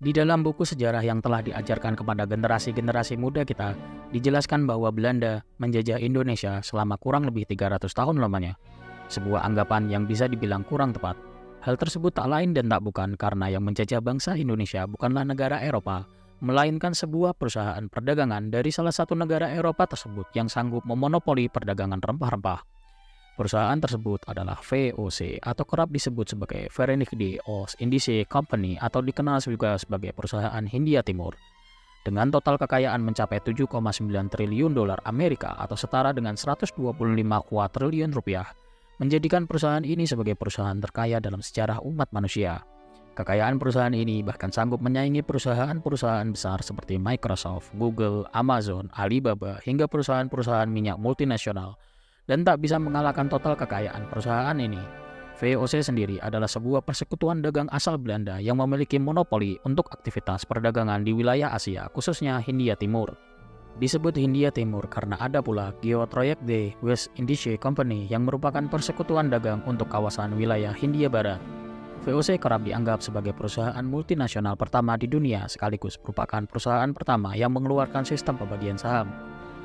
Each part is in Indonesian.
Di dalam buku sejarah yang telah diajarkan kepada generasi-generasi muda kita, dijelaskan bahwa Belanda menjajah Indonesia selama kurang lebih 300 tahun lamanya. Sebuah anggapan yang bisa dibilang kurang tepat. Hal tersebut tak lain dan tak bukan karena yang menjajah bangsa Indonesia bukanlah negara Eropa, melainkan sebuah perusahaan perdagangan dari salah satu negara Eropa tersebut yang sanggup memonopoli perdagangan rempah-rempah. Perusahaan tersebut adalah VOC atau kerap disebut sebagai Verenigde Oost-Indische Company atau dikenal juga sebagai perusahaan Hindia Timur. Dengan total kekayaan mencapai 7,9 triliun dolar Amerika atau setara dengan 125 triliun rupiah, menjadikan perusahaan ini sebagai perusahaan terkaya dalam sejarah umat manusia. Kekayaan perusahaan ini bahkan sanggup menyaingi perusahaan-perusahaan besar seperti Microsoft, Google, Amazon, Alibaba, hingga perusahaan-perusahaan minyak multinasional, dan tak bisa mengalahkan total kekayaan perusahaan ini. VOC sendiri adalah sebuah persekutuan dagang asal Belanda yang memiliki monopoli untuk aktivitas perdagangan di wilayah Asia, khususnya Hindia Timur. Disebut Hindia Timur karena ada pula Geotrojectde West-Indische Company yang merupakan persekutuan dagang untuk kawasan wilayah Hindia Barat. VOC kerap dianggap sebagai perusahaan multinasional pertama di dunia sekaligus merupakan perusahaan pertama yang mengeluarkan sistem pembagian saham.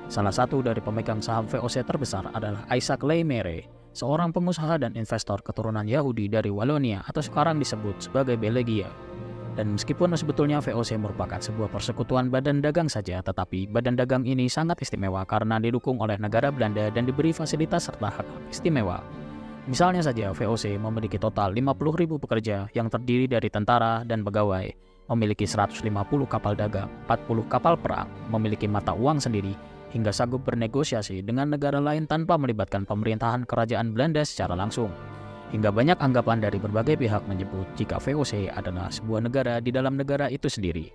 Salah satu dari pemegang saham VOC terbesar adalah Isaac Leymaire, seorang pengusaha dan investor keturunan Yahudi dari Wallonia atau sekarang disebut sebagai Belgia. Dan meskipun sebetulnya VOC merupakan sebuah persekutuan badan dagang saja, tetapi badan dagang ini sangat istimewa karena didukung oleh negara Belanda dan diberi fasilitas serta hak-hak istimewa. Misalnya saja VOC memiliki total 50.000 pekerja yang terdiri dari tentara dan pegawai, memiliki 150 kapal dagang, 40 kapal perang, memiliki mata uang sendiri, hingga sanggup bernegosiasi dengan negara lain tanpa melibatkan pemerintahan kerajaan Belanda secara langsung. Hingga banyak anggapan dari berbagai pihak menyebut jika VOC adalah sebuah negara di dalam negara itu sendiri.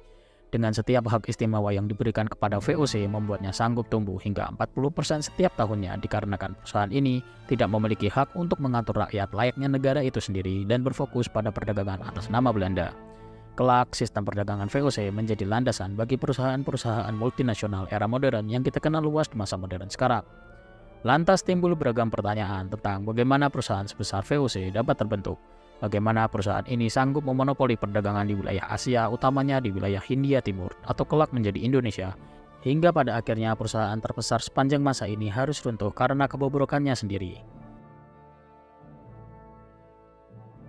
Dengan setiap hak istimewa yang diberikan kepada VOC membuatnya sanggup tumbuh hingga 40% setiap tahunnya dikarenakan perusahaan ini tidak memiliki hak untuk mengatur rakyat layaknya negara itu sendiri dan berfokus pada perdagangan atas nama Belanda. Kelak, sistem perdagangan VOC menjadi landasan bagi perusahaan-perusahaan multinasional era modern yang kita kenal luas di masa modern sekarang. Lantas timbul beragam pertanyaan tentang bagaimana perusahaan sebesar VOC dapat terbentuk, bagaimana perusahaan ini sanggup memonopoli perdagangan di wilayah Asia, utamanya di wilayah Hindia Timur, atau kelak menjadi Indonesia, hingga pada akhirnya perusahaan terbesar sepanjang masa ini harus runtuh karena kebobrokannya sendiri.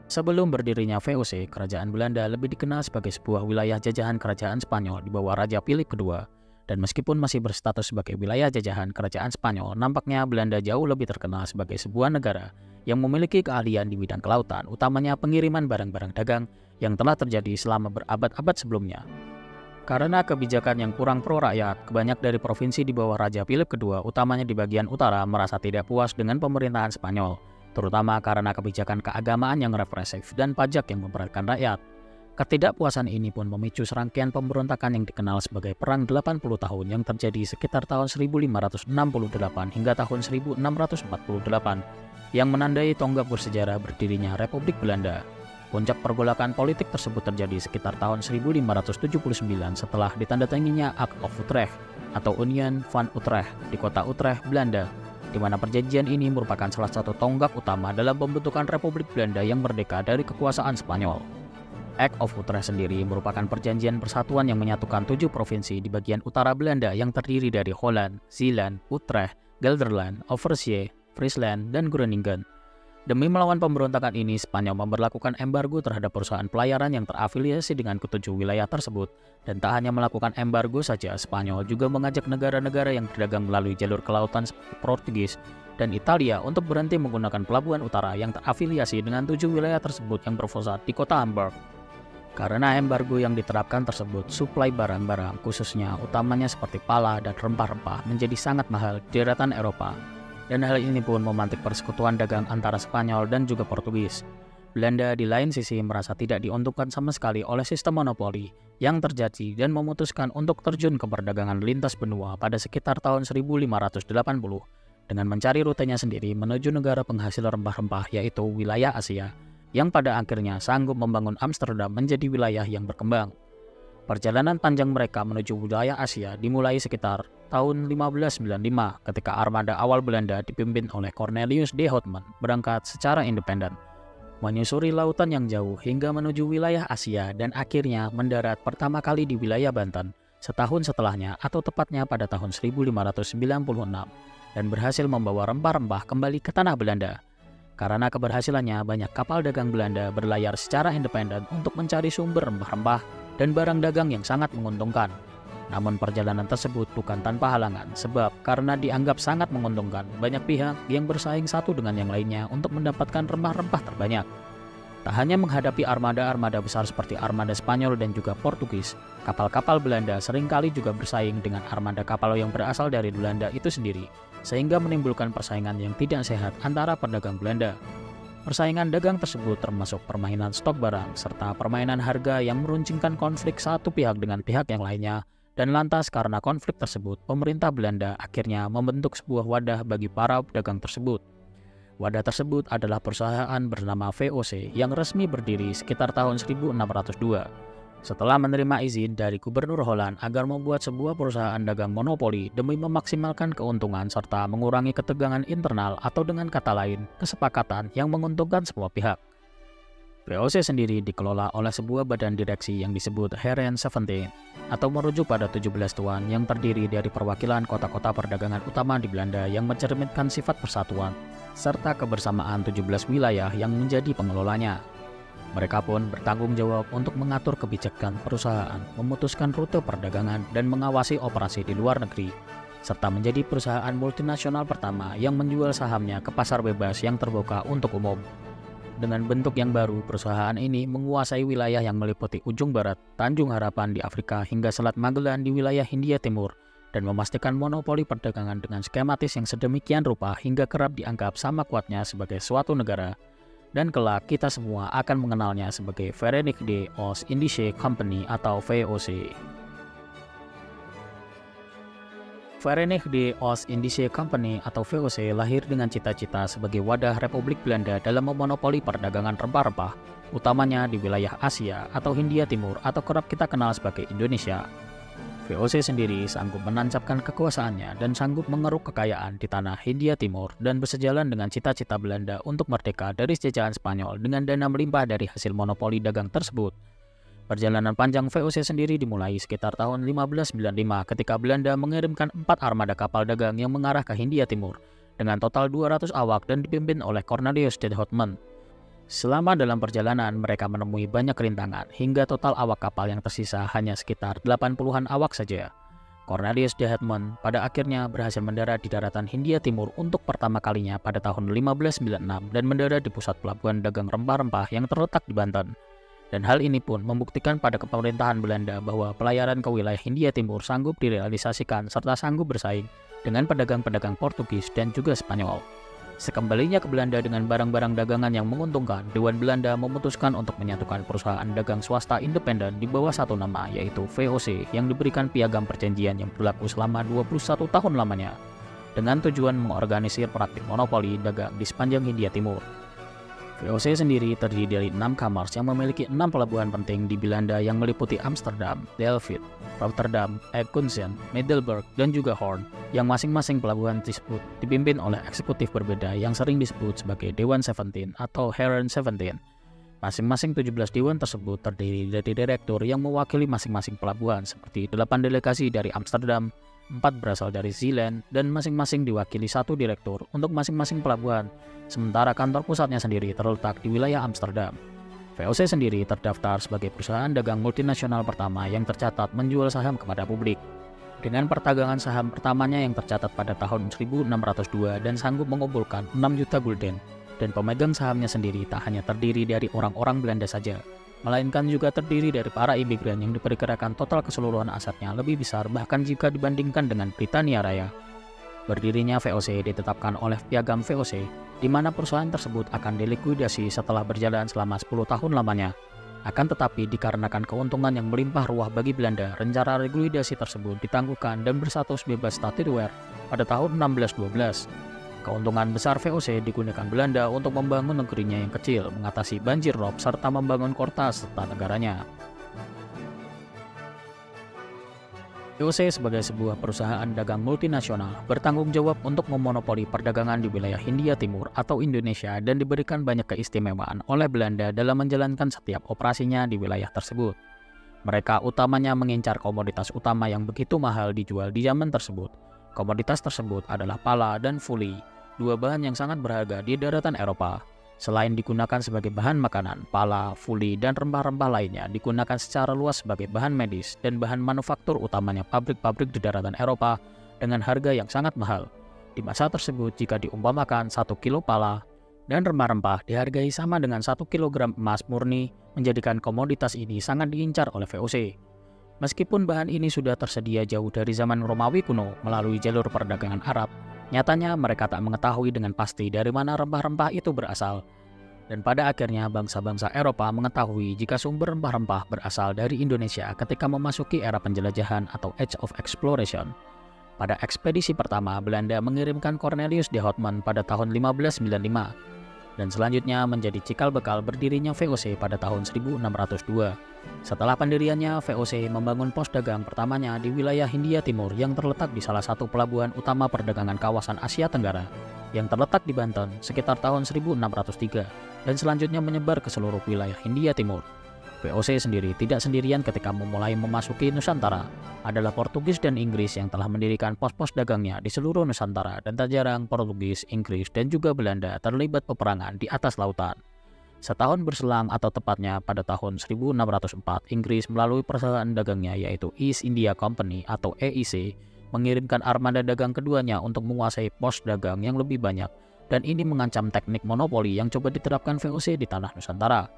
Sebelum berdirinya VOC, kerajaan Belanda lebih dikenal sebagai sebuah wilayah jajahan kerajaan Spanyol di bawah Raja Philip II. Dan meskipun masih berstatus sebagai wilayah jajahan kerajaan Spanyol, nampaknya Belanda jauh lebih terkenal sebagai sebuah negara yang memiliki keahlian di bidang kelautan, utamanya pengiriman barang-barang dagang yang telah terjadi selama berabad-abad sebelumnya. Karena kebijakan yang kurang pro rakyat, banyak dari provinsi di bawah Raja Philip II, utamanya di bagian utara, merasa tidak puas dengan pemerintahan Spanyol, terutama karena kebijakan keagamaan yang represif dan pajak yang memberatkan rakyat. Ketidakpuasan ini pun memicu serangkaian pemberontakan yang dikenal sebagai Perang 80 tahun yang terjadi sekitar tahun 1568 hingga tahun 1648, yang menandai tonggak bersejarah berdirinya Republik Belanda. Puncak pergolakan politik tersebut terjadi sekitar tahun 1579 setelah ditandatanganinya Act of Utrecht atau Union van Utrecht di kota Utrecht, Belanda, di mana perjanjian ini merupakan salah satu tonggak utama dalam pembentukan Republik Belanda yang merdeka dari kekuasaan Spanyol. Act of Utrecht sendiri merupakan perjanjian persatuan yang menyatukan 7 provinsi di bagian utara Belanda yang terdiri dari Holland, Zeeland, Utrecht, Gelderland, Overijssel, Friesland, dan Groningen. Demi melawan pemberontakan ini, Spanyol memberlakukan embargo terhadap perusahaan pelayaran yang terafiliasi dengan ketujuh wilayah tersebut. Dan tak hanya melakukan embargo saja, Spanyol juga mengajak negara-negara yang berdagang melalui jalur kelautan seperti Portugis dan Italia untuk berhenti menggunakan pelabuhan utara yang terafiliasi dengan 7 wilayah tersebut yang berpusat di kota Hamburg. Karena embargo yang diterapkan tersebut, suplai barang-barang khususnya utamanya seperti pala dan rempah-rempah menjadi sangat mahal di daratan Eropa. Dan hal ini pun memantik persekutuan dagang antara Spanyol dan juga Portugis. Belanda di lain sisi merasa tidak diuntungkan sama sekali oleh sistem monopoli yang terjadi dan memutuskan untuk terjun ke perdagangan lintas benua pada sekitar tahun 1580 dengan mencari rutenya sendiri menuju negara penghasil rempah-rempah yaitu wilayah Asia, yang pada akhirnya sanggup membangun Amsterdam menjadi wilayah yang berkembang. Perjalanan panjang mereka menuju wilayah Asia dimulai sekitar tahun 1595 ketika armada awal Belanda dipimpin oleh Cornelius de Houtman berangkat secara independen. menyusuri lautan yang jauh hingga menuju wilayah Asia dan akhirnya mendarat pertama kali di wilayah Banten setahun setelahnya atau tepatnya pada tahun 1596 dan berhasil membawa rempah-rempah kembali ke tanah Belanda. Karena keberhasilannya, banyak kapal dagang Belanda berlayar secara independen untuk mencari sumber rempah-rempah dan barang dagang yang sangat menguntungkan. Namun perjalanan tersebut bukan tanpa halangan, sebab karena dianggap sangat menguntungkan, banyak pihak yang bersaing satu dengan yang lainnya untuk mendapatkan rempah-rempah terbanyak. Tak hanya menghadapi armada-armada besar seperti armada Spanyol dan juga Portugis, kapal-kapal Belanda seringkali juga bersaing dengan armada kapal yang berasal dari Belanda itu sendiri, sehingga menimbulkan persaingan yang tidak sehat antara pedagang Belanda. Persaingan dagang tersebut termasuk permainan stok barang, serta permainan harga yang meruncingkan konflik satu pihak dengan pihak yang lainnya. Dan lantas karena konflik tersebut, pemerintah Belanda akhirnya membentuk sebuah wadah bagi para pedagang tersebut. Wadah tersebut adalah perusahaan bernama VOC yang resmi berdiri sekitar tahun 1602. Setelah menerima izin dari Gubernur Holland agar membuat sebuah perusahaan dagang monopoli demi memaksimalkan keuntungan serta mengurangi ketegangan internal atau dengan kata lain, kesepakatan yang menguntungkan semua pihak. VOC sendiri dikelola oleh sebuah badan direksi yang disebut Heren 17 atau merujuk pada 17 tuan yang terdiri dari perwakilan kota-kota perdagangan utama di Belanda yang mencerminkan sifat persatuan serta kebersamaan 17 wilayah yang menjadi pengelolanya. Mereka pun bertanggung jawab untuk mengatur kebijakan perusahaan, memutuskan rute perdagangan, dan mengawasi operasi di luar negeri, serta menjadi perusahaan multinasional pertama yang menjual sahamnya ke pasar bebas yang terbuka untuk umum. Dengan bentuk yang baru, perusahaan ini menguasai wilayah yang meliputi ujung barat, Tanjung Harapan di Afrika hingga Selat Magellan di wilayah Hindia Timur, dan memastikan monopoli perdagangan dengan skematis yang sedemikian rupa hingga kerap dianggap sama kuatnya sebagai suatu negara. Dan kelak kita semua akan mengenalnya sebagai Verenigde Oost-Indische Company atau VOC. Verenigde Oost-Indische Company atau VOC lahir dengan cita-cita sebagai wadah Republik Belanda dalam memonopoli perdagangan rempah-rempah, utamanya di wilayah Asia atau Hindia Timur atau kerap kita kenal sebagai Indonesia. VOC sendiri sanggup menancapkan kekuasaannya dan sanggup mengeruk kekayaan di tanah Hindia Timur dan bersejalan dengan cita-cita Belanda untuk merdeka dari jajahan Spanyol dengan dana melimpah dari hasil monopoli dagang tersebut. Perjalanan panjang VOC sendiri dimulai sekitar tahun 1595 ketika Belanda mengirimkan 4 armada kapal dagang yang mengarah ke Hindia Timur dengan total 200 awak dan dipimpin oleh Cornelius de Houtman. Selama dalam perjalanan mereka menemui banyak rintangan hingga total awak kapal yang tersisa hanya sekitar 80-an awak saja. Cornelius de Houtman pada akhirnya berhasil mendarat di daratan Hindia Timur untuk pertama kalinya pada tahun 1596 dan mendarat di pusat pelabuhan dagang rempah-rempah yang terletak di Banten. Dan hal ini pun membuktikan pada pemerintahan Belanda bahwa pelayaran ke wilayah Hindia Timur sanggup direalisasikan serta sanggup bersaing dengan pedagang-pedagang Portugis dan juga Spanyol. Sekembalinya ke Belanda dengan barang-barang dagangan yang menguntungkan, Dewan Belanda memutuskan untuk menyatukan perusahaan dagang swasta independen di bawah satu nama, yaitu VOC, yang diberikan piagam perjanjian yang berlaku selama 21 tahun lamanya, dengan tujuan mengorganisir praktik monopoli dagang di sepanjang Hindia Timur. VOC sendiri terdiri dari 6 kamars yang memiliki 6 pelabuhan penting di Belanda yang meliputi Amsterdam, Delft, Rotterdam, Enkhuizen, Middelburg, dan juga Hoorn, yang masing-masing pelabuhan tersebut dipimpin oleh eksekutif berbeda yang sering disebut sebagai Dewan 17 atau Heren 17. Masing-masing 17 dewan tersebut terdiri dari direktur yang mewakili masing-masing pelabuhan seperti 8 delegasi dari Amsterdam, 4 berasal dari Zeeland, dan masing-masing diwakili 1 direktur untuk masing-masing pelabuhan, sementara kantor pusatnya sendiri terletak di wilayah Amsterdam. VOC sendiri terdaftar sebagai perusahaan dagang multinasional pertama yang tercatat menjual saham kepada publik. Dengan perdagangan saham pertamanya yang tercatat pada tahun 1602 dan sanggup mengumpulkan 6 juta gulden, dan pemegang sahamnya sendiri tak hanya terdiri dari orang-orang Belanda saja, melainkan juga terdiri dari para imigran yang diperkirakan total keseluruhan asetnya lebih besar bahkan jika dibandingkan dengan Britania Raya. Berdirinya VOC ditetapkan oleh piagam VOC, di mana perusahaan tersebut akan dilikuidasi setelah berjalan selama 10 tahun lamanya. Akan tetapi dikarenakan keuntungan yang melimpah ruah bagi Belanda, rencana likuidasi tersebut ditangguhkan dan berstatus bebas statutwer pada tahun 1612. Keuntungan besar VOC digunakan Belanda untuk membangun negerinya yang kecil, mengatasi banjir rob, serta membangun kota serta negaranya. VOC sebagai sebuah perusahaan dagang multinasional bertanggung jawab untuk memonopoli perdagangan di wilayah Hindia Timur atau Indonesia dan diberikan banyak keistimewaan oleh Belanda dalam menjalankan setiap operasinya di wilayah tersebut. Mereka utamanya mengincar komoditas utama yang begitu mahal dijual di zaman tersebut. Komoditas tersebut adalah pala dan fuli, dua bahan yang sangat berharga di daratan Eropa. Selain digunakan sebagai bahan makanan, pala, fuli, dan rempah-rempah lainnya digunakan secara luas sebagai bahan medis dan bahan manufaktur utamanya pabrik-pabrik di daratan Eropa dengan harga yang sangat mahal. Di masa tersebut, jika diumpamakan 1 kilo pala dan rempah-rempah dihargai sama dengan 1 kilogram emas murni, menjadikan komoditas ini sangat diincar oleh VOC. Meskipun bahan ini sudah tersedia jauh dari zaman Romawi kuno melalui jalur perdagangan Arab, nyatanya mereka tak mengetahui dengan pasti dari mana rempah-rempah itu berasal. Dan pada akhirnya bangsa-bangsa Eropa mengetahui jika sumber rempah-rempah berasal dari Indonesia ketika memasuki era penjelajahan atau Age of Exploration. Pada ekspedisi pertama, Belanda mengirimkan Cornelius de Houtman pada tahun 1595. Dan selanjutnya menjadi cikal bakal berdirinya VOC pada tahun 1602. Setelah pendiriannya, VOC membangun pos dagang pertamanya di wilayah Hindia Timur yang terletak di salah satu pelabuhan utama perdagangan kawasan Asia Tenggara yang terletak di Banten sekitar tahun 1603 dan selanjutnya menyebar ke seluruh wilayah Hindia Timur. VOC sendiri tidak sendirian ketika memulai memasuki Nusantara. Adalah Portugis dan Inggris yang telah mendirikan pos-pos dagangnya di seluruh Nusantara dan tak jarang Portugis, Inggris, dan juga Belanda terlibat peperangan di atas lautan. Setahun berselang atau tepatnya pada tahun 1604, Inggris melalui perusahaan dagangnya yaitu East India Company atau EIC mengirimkan armada dagang keduanya untuk menguasai pos dagang yang lebih banyak dan ini mengancam teknik monopoli yang coba diterapkan VOC di tanah Nusantara.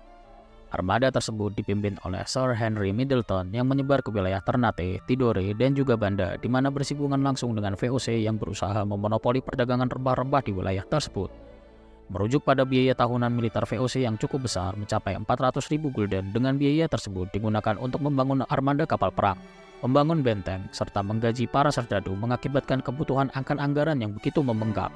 Armada tersebut dipimpin oleh Sir Henry Middleton yang menyebar ke wilayah Ternate, Tidore, dan juga Banda di mana bersinggungan langsung dengan VOC yang berusaha memonopoli perdagangan rempah-rempah di wilayah tersebut. Merujuk pada biaya tahunan militer VOC yang cukup besar mencapai 400.000 gulden, dengan biaya tersebut digunakan untuk membangun armada kapal perang, membangun benteng, serta menggaji para serdadu mengakibatkan kebutuhan akan anggaran yang begitu membengkak.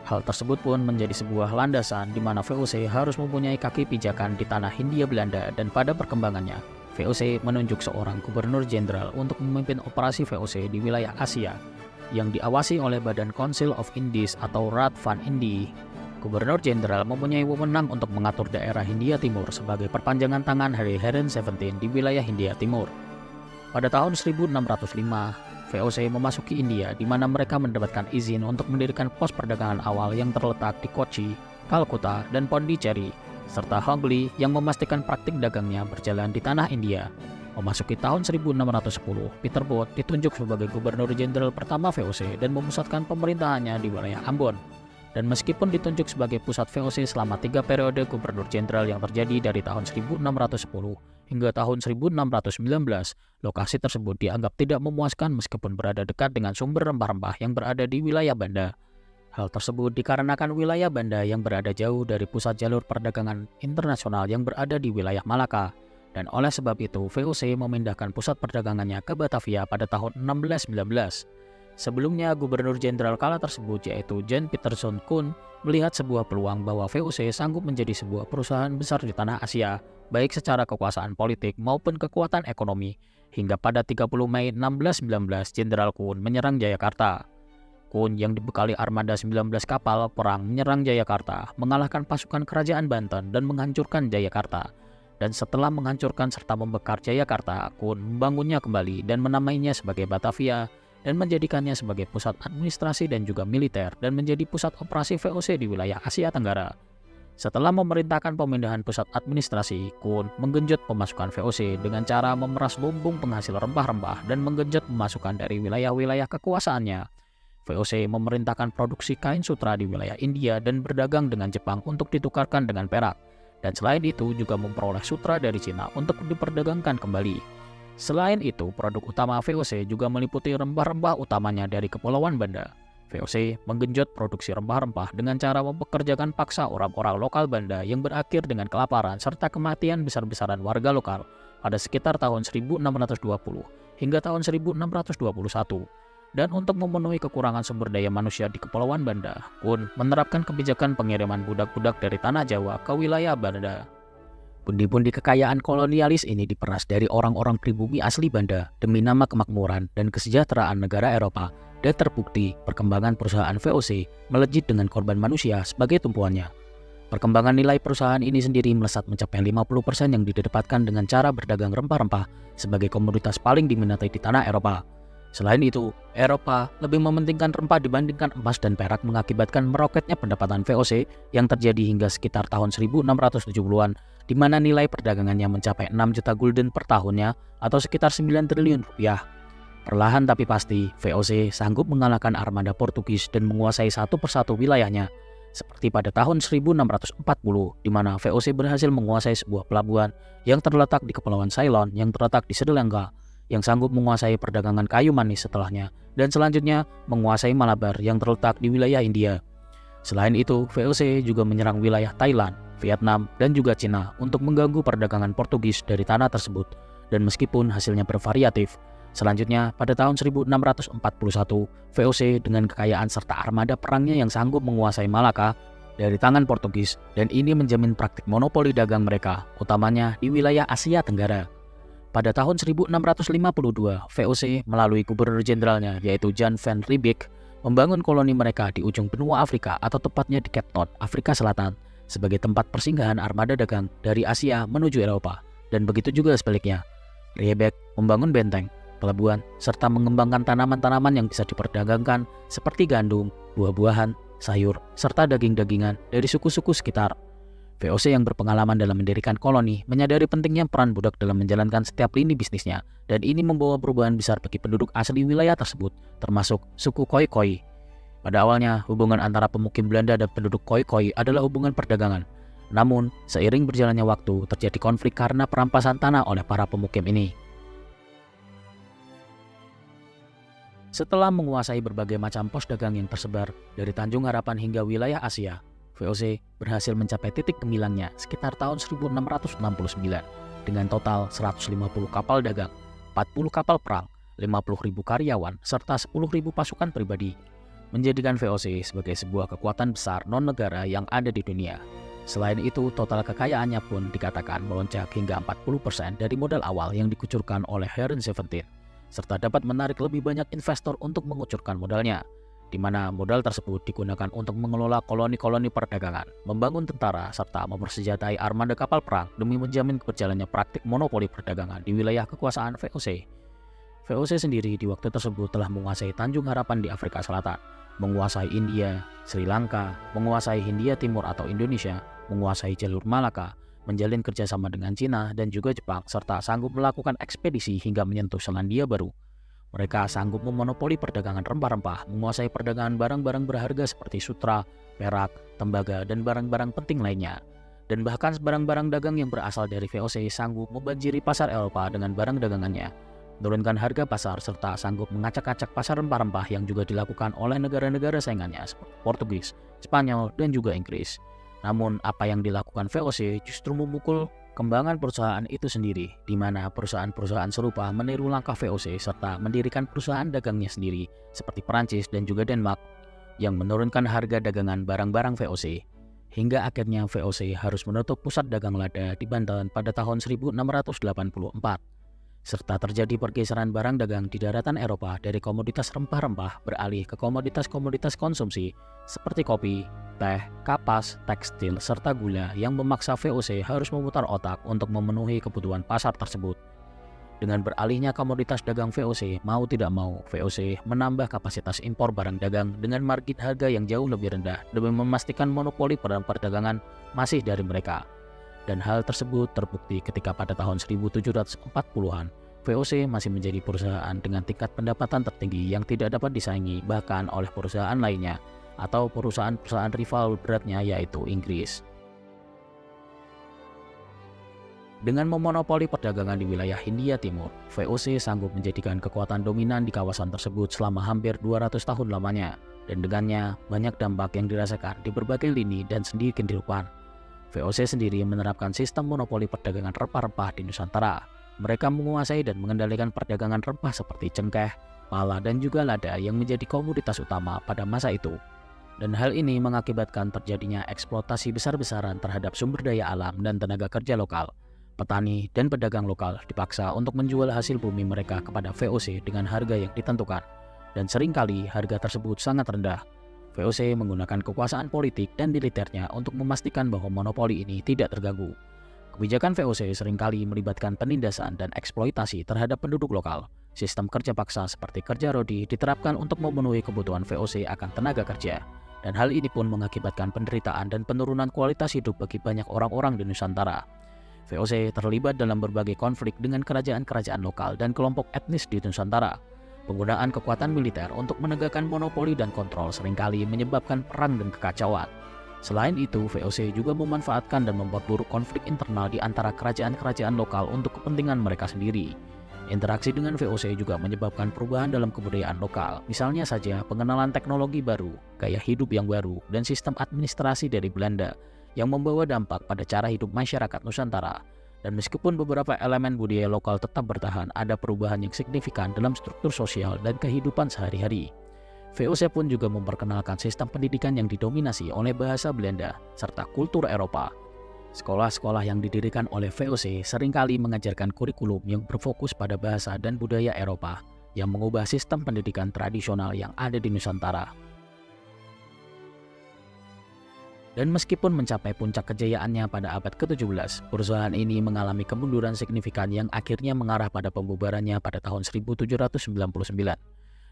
Hal tersebut pun menjadi sebuah landasan di mana VOC harus mempunyai kaki pijakan di tanah Hindia Belanda dan pada perkembangannya, VOC menunjuk seorang gubernur jenderal untuk memimpin operasi VOC di wilayah Asia yang diawasi oleh Badan Council of Indies atau Raad van Indie. Gubernur jenderal mempunyai wewenang untuk mengatur daerah Hindia Timur sebagai perpanjangan tangan Harry Heren 17 di wilayah Hindia Timur. Pada tahun 1605, VOC memasuki India di mana mereka mendapatkan izin untuk mendirikan pos perdagangan awal yang terletak di Kochi, Kalkuta, dan Pondicherry, serta Hooghly yang memastikan praktik dagangnya berjalan di tanah India. Memasuki tahun 1610, Peter Both ditunjuk sebagai gubernur jenderal pertama VOC dan memusatkan pemerintahannya di wilayah Ambon. Dan meskipun ditunjuk sebagai pusat VOC selama 3 periode gubernur jenderal yang terjadi dari tahun 1610 hingga tahun 1619, lokasi tersebut dianggap tidak memuaskan meskipun berada dekat dengan sumber rempah-rempah yang berada di wilayah Banda. Hal tersebut dikarenakan wilayah Banda yang berada jauh dari pusat jalur perdagangan internasional yang berada di wilayah Malaka. Dan oleh sebab itu, VOC memindahkan pusat perdagangannya ke Batavia pada tahun 1619. Sebelumnya, gubernur jenderal kala tersebut yaitu Jan Pieterszoon Koen melihat sebuah peluang bahwa VOC sanggup menjadi sebuah perusahaan besar di tanah Asia, baik secara kekuasaan politik maupun kekuatan ekonomi. Hingga pada 30 Mei 1619, Jenderal Koen menyerang Jayakarta. Koen yang dibekali armada 19 kapal perang menyerang Jayakarta, mengalahkan pasukan kerajaan Banten dan menghancurkan Jayakarta. Dan setelah menghancurkan serta membakar Jayakarta, Koen membangunnya kembali dan menamainya sebagai Batavia, dan menjadikannya sebagai pusat administrasi dan juga militer dan menjadi pusat operasi VOC di wilayah Asia Tenggara. Setelah memerintahkan pemindahan pusat administrasi, Koen menggenjot pemasukan VOC dengan cara memeras lumbung penghasil rempah-rempah dan menggenjot pemasukan dari wilayah-wilayah kekuasaannya. VOC memerintahkan produksi kain sutra di wilayah India dan berdagang dengan Jepang untuk ditukarkan dengan perak. Dan selain itu juga memperoleh sutra dari Cina untuk diperdagangkan kembali. Selain itu, produk utama VOC juga meliputi rempah-rempah utamanya dari Kepulauan Banda. VOC menggenjot produksi rempah-rempah dengan cara mempekerjakan paksa orang-orang lokal Banda yang berakhir dengan kelaparan serta kematian besar-besaran warga lokal pada sekitar tahun 1620 hingga tahun 1621. Dan untuk memenuhi kekurangan sumber daya manusia di Kepulauan Banda, Koen menerapkan kebijakan pengiriman budak-budak dari tanah Jawa ke wilayah Banda. Pundi-pundi kekayaan kolonialis ini diperas dari orang-orang pribumi asli Banda demi nama kemakmuran dan kesejahteraan negara Eropa, dan terbukti perkembangan perusahaan VOC melejit dengan korban manusia sebagai tumpuannya. Perkembangan nilai perusahaan ini sendiri melesat mencapai 50% yang didapatkan dengan cara berdagang rempah-rempah sebagai komoditas paling diminati di tanah Eropa. Selain itu, Eropa lebih mementingkan rempah dibandingkan emas dan perak mengakibatkan meroketnya pendapatan VOC yang terjadi hingga sekitar tahun 1670-an, di mana nilai perdagangannya mencapai 6 juta gulden per tahunnya atau sekitar 9 triliun rupiah. Perlahan tapi pasti, VOC sanggup mengalahkan armada Portugis dan menguasai satu persatu wilayahnya. Seperti pada tahun 1640, di mana VOC berhasil menguasai sebuah pelabuhan yang terletak di Kepulauan Ceylon yang terletak di Sri Lanka, yang sanggup menguasai perdagangan kayu manis setelahnya, dan selanjutnya menguasai Malabar yang terletak di wilayah India. Selain itu, VOC juga menyerang wilayah Thailand, Vietnam, dan juga Cina untuk mengganggu perdagangan Portugis dari tanah tersebut. Dan meskipun hasilnya bervariatif, selanjutnya pada tahun 1641, VOC dengan kekayaan serta armada perangnya yang sanggup menguasai Malaka dari tangan Portugis, dan ini menjamin praktik monopoli dagang mereka, utamanya di wilayah Asia Tenggara. Pada tahun 1652, VOC melalui gubernur jenderalnya yaitu Jan van Riebeeck membangun koloni mereka di ujung benua Afrika atau tepatnya di Cape Town, Afrika Selatan, sebagai tempat persinggahan armada dagang dari Asia menuju Eropa. Dan begitu juga sebaliknya. Riebeeck membangun benteng, pelabuhan, serta mengembangkan tanaman-tanaman yang bisa diperdagangkan seperti gandum, buah-buahan, sayur, serta daging-dagingan dari suku-suku sekitar. VOC yang berpengalaman dalam mendirikan koloni menyadari pentingnya peran budak dalam menjalankan setiap lini bisnisnya, dan ini membawa perubahan besar bagi penduduk asli wilayah tersebut, termasuk suku Khoi-Khoi. Pada awalnya, hubungan antara pemukim Belanda dan penduduk Khoi-Khoi adalah hubungan perdagangan. Namun, seiring berjalannya waktu, terjadi konflik karena perampasan tanah oleh para pemukim ini. Setelah menguasai berbagai macam pos dagang yang tersebar dari Tanjung Harapan hingga wilayah Asia, VOC berhasil mencapai titik gemilangnya sekitar tahun 1669 dengan total 150 kapal dagang, 40 kapal perang, 50.000 karyawan, serta 10.000 pasukan pribadi, menjadikan VOC sebagai sebuah kekuatan besar non-negara yang ada di dunia. Selain itu, total kekayaannya pun dikatakan melonjak hingga 40% dari modal awal yang dikucurkan oleh Heeren 17, serta dapat menarik lebih banyak investor untuk mengucurkan modalnya, di mana modal tersebut digunakan untuk mengelola koloni-koloni perdagangan, membangun tentara, serta mempersenjatai armada kapal perang demi menjamin berjalannya praktik monopoli perdagangan di wilayah kekuasaan VOC. VOC sendiri di waktu tersebut telah menguasai Tanjung Harapan di Afrika Selatan, menguasai India, Sri Lanka, menguasai Hindia Timur atau Indonesia, menguasai jalur Malaka, menjalin kerjasama dengan Cina dan juga Jepang, serta sanggup melakukan ekspedisi hingga menyentuh Selandia Baru. Mereka sanggup memonopoli perdagangan rempah-rempah, menguasai perdagangan barang-barang berharga seperti sutra, perak, tembaga, dan barang-barang penting lainnya. Dan bahkan barang-barang dagang yang berasal dari VOC sanggup membanjiri pasar Eropa dengan barang dagangannya, menurunkan harga pasar, serta sanggup mengacak-acak pasar rempah-rempah yang juga dilakukan oleh negara-negara saingannya seperti Portugis, Spanyol, dan juga Inggris. Namun, apa yang dilakukan VOC justru memukul kembangan perusahaan itu sendiri, di mana perusahaan-perusahaan serupa meniru langkah VOC serta mendirikan perusahaan dagangnya sendiri seperti Perancis dan juga Denmark yang menurunkan harga dagangan barang-barang VOC. Hingga akhirnya VOC harus menutup pusat dagang lada di Banten pada tahun 1684. Serta terjadi pergeseran barang dagang di daratan Eropa dari komoditas rempah-rempah beralih ke komoditas-komoditas konsumsi seperti kopi, teh, kapas, tekstil, serta gula yang memaksa VOC harus memutar otak untuk memenuhi kebutuhan pasar tersebut. Dengan beralihnya komoditas dagang VOC, mau tidak mau VOC menambah kapasitas impor barang dagang dengan margin harga yang jauh lebih rendah demi memastikan monopoli perdagangan masih dari mereka. Dan hal tersebut terbukti ketika pada tahun 1740-an, VOC masih menjadi perusahaan dengan tingkat pendapatan tertinggi yang tidak dapat disaingi bahkan oleh perusahaan lainnya atau perusahaan-perusahaan rival beratnya yaitu Inggris. Dengan memonopoli perdagangan di wilayah Hindia Timur, VOC sanggup menjadikan kekuatan dominan di kawasan tersebut selama hampir 200 tahun lamanya, dan dengannya banyak dampak yang dirasakan di berbagai lini dan sendi kehidupan. VOC sendiri menerapkan sistem monopoli perdagangan rempah-rempah di Nusantara. Mereka menguasai dan mengendalikan perdagangan rempah seperti cengkeh, pala, dan juga lada yang menjadi komoditas utama pada masa itu. Dan hal ini mengakibatkan terjadinya eksploitasi besar-besaran terhadap sumber daya alam dan tenaga kerja lokal. Petani dan pedagang lokal dipaksa untuk menjual hasil bumi mereka kepada VOC dengan harga yang ditentukan. Dan seringkali harga tersebut sangat rendah. VOC menggunakan kekuasaan politik dan militernya untuk memastikan bahwa monopoli ini tidak terganggu. Kebijakan VOC seringkali melibatkan penindasan dan eksploitasi terhadap penduduk lokal. Sistem kerja paksa seperti kerja rodi diterapkan untuk memenuhi kebutuhan VOC akan tenaga kerja. Dan hal ini pun mengakibatkan penderitaan dan penurunan kualitas hidup bagi banyak orang-orang di Nusantara. VOC terlibat dalam berbagai konflik dengan kerajaan-kerajaan lokal dan kelompok etnis di Nusantara. Penggunaan kekuatan militer untuk menegakkan monopoli dan kontrol seringkali menyebabkan perang dan kekacauan. Selain itu, VOC juga memanfaatkan dan memperburuk konflik internal di antara kerajaan-kerajaan lokal untuk kepentingan mereka sendiri. Interaksi dengan VOC juga menyebabkan perubahan dalam kebudayaan lokal, misalnya saja pengenalan teknologi baru, gaya hidup yang baru, dan sistem administrasi dari Belanda yang membawa dampak pada cara hidup masyarakat Nusantara. Dan meskipun beberapa elemen budaya lokal tetap bertahan, ada perubahan yang signifikan dalam struktur sosial dan kehidupan sehari-hari. VOC pun juga memperkenalkan sistem pendidikan yang didominasi oleh bahasa Belanda serta kultur Eropa. Sekolah-sekolah yang didirikan oleh VOC seringkali mengajarkan kurikulum yang berfokus pada bahasa dan budaya Eropa yang mengubah sistem pendidikan tradisional yang ada di Nusantara. Dan meskipun mencapai puncak kejayaannya pada abad ke-17, perusahaan ini mengalami kemunduran signifikan yang akhirnya mengarah pada pembubarannya pada tahun 1799.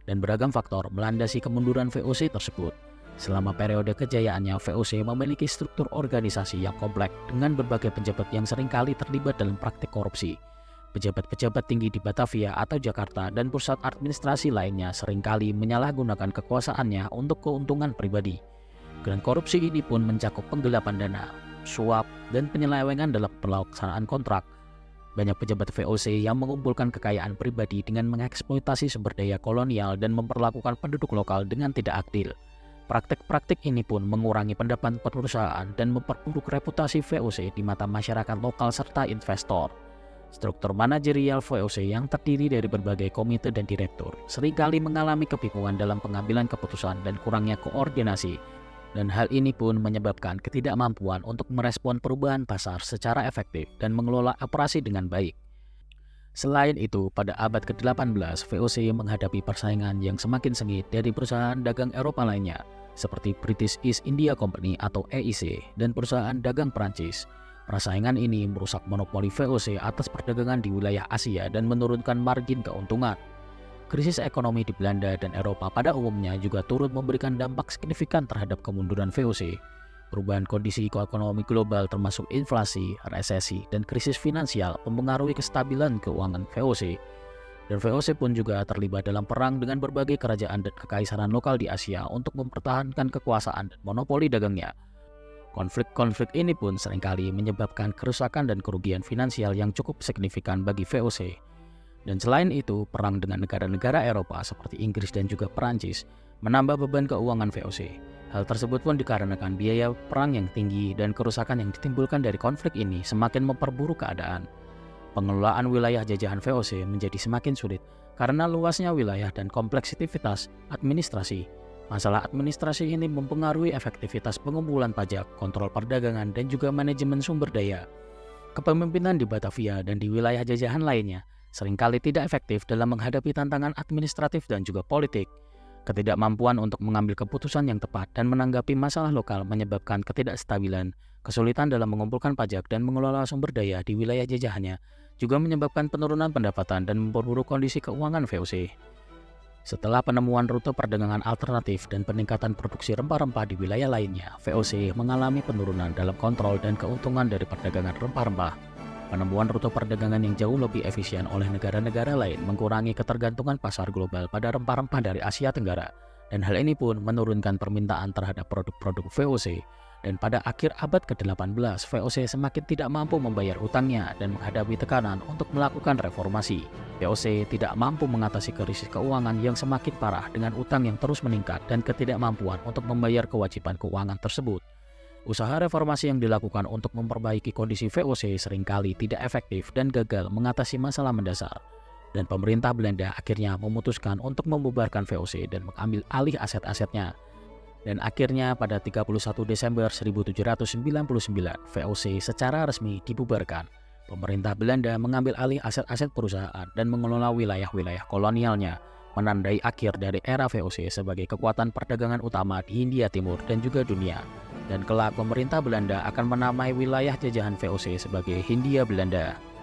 Dan beragam faktor melandasi kemunduran VOC tersebut. Selama periode kejayaannya, VOC memiliki struktur organisasi yang kompleks dengan berbagai pejabat yang seringkali terlibat dalam praktik korupsi. Pejabat-pejabat tinggi di Batavia atau Jakarta dan pusat administrasi lainnya seringkali menyalahgunakan kekuasaannya untuk keuntungan pribadi. Dan korupsi ini pun mencakup penggelapan dana, suap, dan penyelewengan dalam pelaksanaan kontrak. Banyak pejabat VOC yang mengumpulkan kekayaan pribadi dengan mengeksploitasi sumber daya kolonial dan memperlakukan penduduk lokal dengan tidak adil. Praktik-praktik ini pun mengurangi pendapatan perusahaan dan memperburuk reputasi VOC di mata masyarakat lokal serta investor. Struktur manajerial VOC yang terdiri dari berbagai komite dan direktur seringkali mengalami kebingungan dalam pengambilan keputusan dan kurangnya koordinasi. Dan hal ini pun menyebabkan ketidakmampuan untuk merespon perubahan pasar secara efektif dan mengelola operasi dengan baik. Selain itu, pada abad ke-18, VOC menghadapi persaingan yang semakin sengit dari perusahaan dagang Eropa lainnya, seperti British East India Company atau EIC dan perusahaan dagang Prancis. Persaingan ini merusak monopoli VOC atas perdagangan di wilayah Asia dan menurunkan margin keuntungan. Krisis ekonomi di Belanda dan Eropa pada umumnya juga turut memberikan dampak signifikan terhadap kemunduran VOC. Perubahan kondisi ekonomi global termasuk inflasi, resesi, dan krisis finansial mempengaruhi kestabilan keuangan VOC. Dan VOC pun juga terlibat dalam perang dengan berbagai kerajaan dan kekaisaran lokal di Asia untuk mempertahankan kekuasaan dan monopoli dagangnya. Konflik-konflik ini pun seringkali menyebabkan kerusakan dan kerugian finansial yang cukup signifikan bagi VOC. Dan selain itu, perang dengan negara-negara Eropa seperti Inggris dan juga Perancis menambah beban keuangan VOC. Hal tersebut pun dikarenakan biaya perang yang tinggi dan kerusakan yang ditimbulkan dari konflik ini semakin memperburuk keadaan. Pengelolaan wilayah jajahan VOC menjadi semakin sulit karena luasnya wilayah dan kompleksitas administrasi. Masalah administrasi ini mempengaruhi efektivitas pengumpulan pajak, kontrol perdagangan, dan juga manajemen sumber daya. Kepemimpinan di Batavia dan di wilayah jajahan lainnya seringkali tidak efektif dalam menghadapi tantangan administratif dan juga politik. Ketidakmampuan untuk mengambil keputusan yang tepat dan menanggapi masalah lokal menyebabkan ketidakstabilan, kesulitan dalam mengumpulkan pajak dan mengelola sumber daya di wilayah jajahannya, juga menyebabkan penurunan pendapatan dan memperburuk kondisi keuangan VOC. Setelah penemuan rute perdagangan alternatif dan peningkatan produksi rempah-rempah di wilayah lainnya, VOC mengalami penurunan dalam kontrol dan keuntungan dari perdagangan rempah-rempah. Penemuan rute perdagangan yang jauh lebih efisien oleh negara-negara lain mengurangi ketergantungan pasar global pada rempah-rempah dari Asia Tenggara, dan hal ini pun menurunkan permintaan terhadap produk-produk VOC. Dan pada akhir abad ke-18, VOC semakin tidak mampu membayar hutangnya dan menghadapi tekanan untuk melakukan reformasi. VOC tidak mampu mengatasi krisis keuangan yang semakin parah dengan utang yang terus meningkat dan ketidakmampuan untuk membayar kewajiban keuangan tersebut. Usaha reformasi yang dilakukan untuk memperbaiki kondisi VOC seringkali tidak efektif dan gagal mengatasi masalah mendasar. Dan pemerintah Belanda akhirnya memutuskan untuk membubarkan VOC dan mengambil alih aset-asetnya. Dan akhirnya pada 31 Desember 1799, VOC secara resmi dibubarkan. Pemerintah Belanda mengambil alih aset-aset perusahaan dan mengelola wilayah-wilayah kolonialnya, menandai akhir dari era VOC sebagai kekuatan perdagangan utama di Hindia Timur dan juga dunia. Dan kelak pemerintah Belanda akan menamai wilayah jajahan VOC sebagai Hindia Belanda.